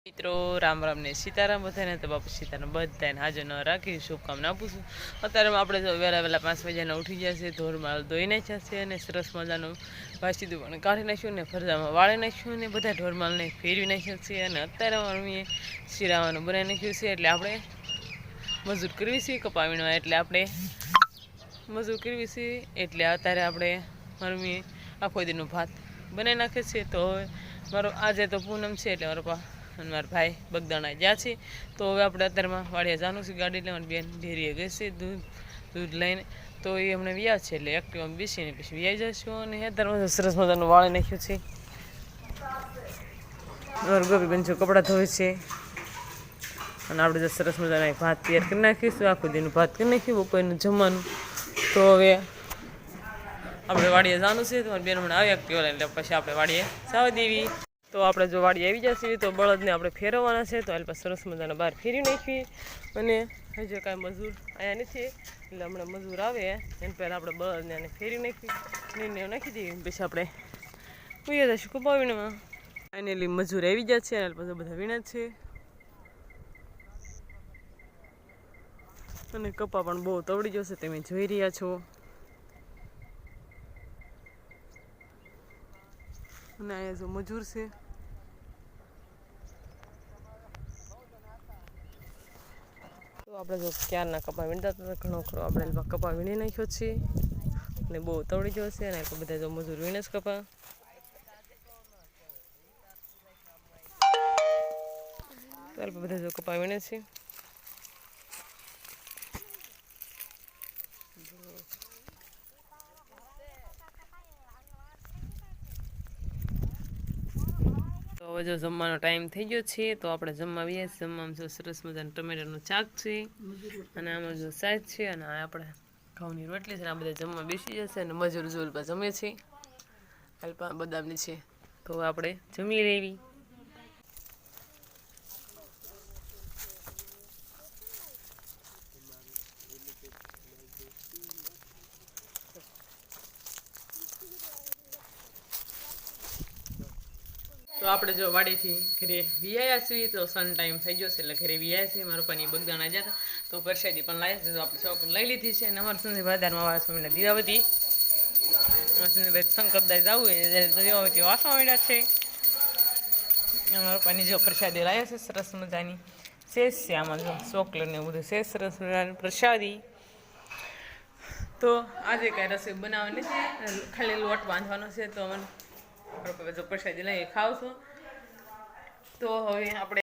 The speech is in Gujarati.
મિત્રો રામ રામ ને સીતારામ બધાને તો બાપુ સીતારામ બધાને હાજર ન રાખી શુભકામના આપું છું। અત્યારે આપણે જો વહેલા 5 વાગ્યાના ઉઠી ગયા છે, ધોરમાળ ધોઈ નાખ્યા છે અને સરસ મજાનું વાસીદું પણ કાઢી નાખ્યું ને ફરજામાં વાળી નાખ્યું ને બધા ઢોરમાળને ફેરવી નાખ્યા છે અને અત્યારે મમ્મીએ શીરાવાનું બનાવી નાખ્યું છે। એટલે આપણે મજૂર કરવી છે કપાવીણવા, એટલે આપણે મજૂર કરવી છે એટલે અત્યારે આપણે મમ્મીએ આખો દીનું ભાત બનાવી નાખે છે। તો હવે મારો આજે તો પૂનમ છે એટલે મારો પા અને મારા ભાઈ બગદાણા ગયા છે, તો હવે આપણે અત્યારમાં વાડિયા જવાનું છે ગાડી લેવાની। બેન ડેરીએ ગઈ છે દૂધ લઈને, તો એ હમણાં વ્યાજ છે એટલે એક્ટિવામાં બેસીને પછી વ્યાઈ જઈશું। અને અત્યારમાં સરસ મજાનું વાળી નાખ્યું છે, ગોપી બેન જો કપડાં ધોવે છે અને આપણે જો સરસ મજાના ભાત તૈયાર કરી નાખીશું, આખું દીનું ભાત કરી નાખ્યું બપોરનું જમવાનું। તો હવે આપણે વાડીએ જવાનું છે, તમારી બેન હમણાં આવી એક્ટિવા એટલે પછી આપણે વાડીએ જવા દેવી। તો આપણે જો વાડી આવી જશે તો બળદને આપણે ફેરવવાના છે, તો એટલે સરસ મજાના બહાર ફેરવી નાખીએ। અને હજુ કાંઈ મજૂર અહીંયા નથી એટલે હમણાં મજૂર આવે એને પહેલાં આપણે બળદને આને ફેરવી નાખી નીરને નાખી દઈએ, પછી આપણે ઉયા જઈશું કપા વીણમાં। ફાઇનલી મજૂર આવી ગયા છે અને પછી બધા વીણા છે અને કપા પણ બહુ તવડી જશે તમે જોઈ રહ્યા છો। અને અહીંયા જો મજૂર છે, તો આપણે જો ક્યારના કપા વીણતા હતા ઘણો ખરો આપણે કપા વીણી નાખ્યો છે અને બહુ તવડી ગયો છે અને બધા જો મજૂર વીણે છે કપા। બધા જો કપા વીણે છે, તો હવે જો જમવાનો ટાઈમ થઈ ગયો છે, તો આપણે જમવા આવીએ। જમવામાં જો સરસ મજાનું ટમેટાનું શાક છે અને આમાં જો સાઈઝ છે અને આ આપણે ઘઉંની રોટલી છે, આ બધા જમવા બેસી જશે અને મજૂર જોલપા જમે છે, અલ્પા બદામની છે, તો આપણે જમી લેવી। તો આપણે જો વાડીથી ઘરે વિયાયા છીએ, તો સન ટાઈમ થઈ ગયો છે એટલે ઘરે વિયાયા છીએ। મારા પપ્પાની બગદાણા ગયા હતા તો પ્રસાદી પણ લાવ્યા છે, તો આપણે ચોકન લઈ લીધી છે। અને અમારા સંજય બાજારમાં વાળા સ્વામીના દીવાબતી અમારા સંજયભાઈ શંકરદાય જવું તો દીવાબતી વાસવા માંડ્યા છે। અમારા પપ્પાની જો પ્રસાદી લાવ્યા છે સરસ મજાની શેષ છે, આમાં જો ચોકલેટ ને એવું બધું શેષ સરસ મજાની પ્રસાદી। તો આજે કાંઈ રસોઈ બનાવવાની નથી, ખાલી લોટ બાંધવાનો છે, તો મને જો પ્રસાદી લઈ ખાવ છો। તો હવે આપણે